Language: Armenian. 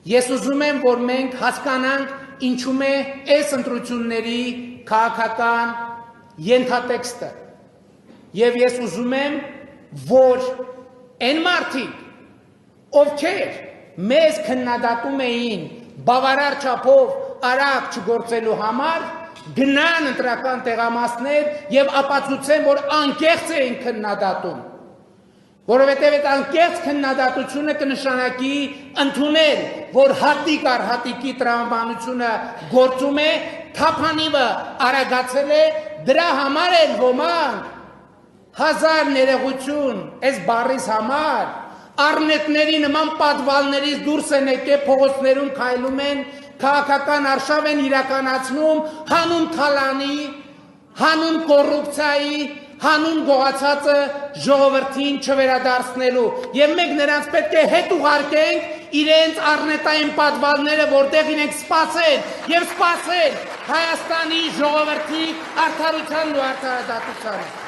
Ես ուզում եմ, որ մենք հասկանանք ինչու է այս ընտրությունների քաղաքական ենթատեքստը։ Եվ ես ուզում եմ, որ այն մարդիկ, ովքեր մեզ քննադատում էին բավարար չափով արագ չգործելու համար, գնան ընտրական տեղամասներ եւ ապացուցեն, որ անկեղծ էին քննադատում, որովհետեւ այդ անկեղծ քննադատությունը կնշանակի ընդունել, որ հատիկ առ հատիկի տրամաբանությունը գործում է, թափանիվը արագացել է, դրա համար էլ ոմանք հազար ներողություն այս բառիս համար առնետների նման պատվալներից դուրս են եկել, փողոցներում քայլում են, քաղաքական արշավ են իրականացնում հանուն թալանի, հանուն կոռուպցիայի, հանուն գողացածը ժողովրդին չվերադարձնելու եւ մենք նրանց պետք է հետ ուղարկենք իրենց առնետային պատվալները, որտեղ իրենք սպասեն եւ սպասեն Հայաստանի ժողովրդի արդարությանն ու արդարադատությանը։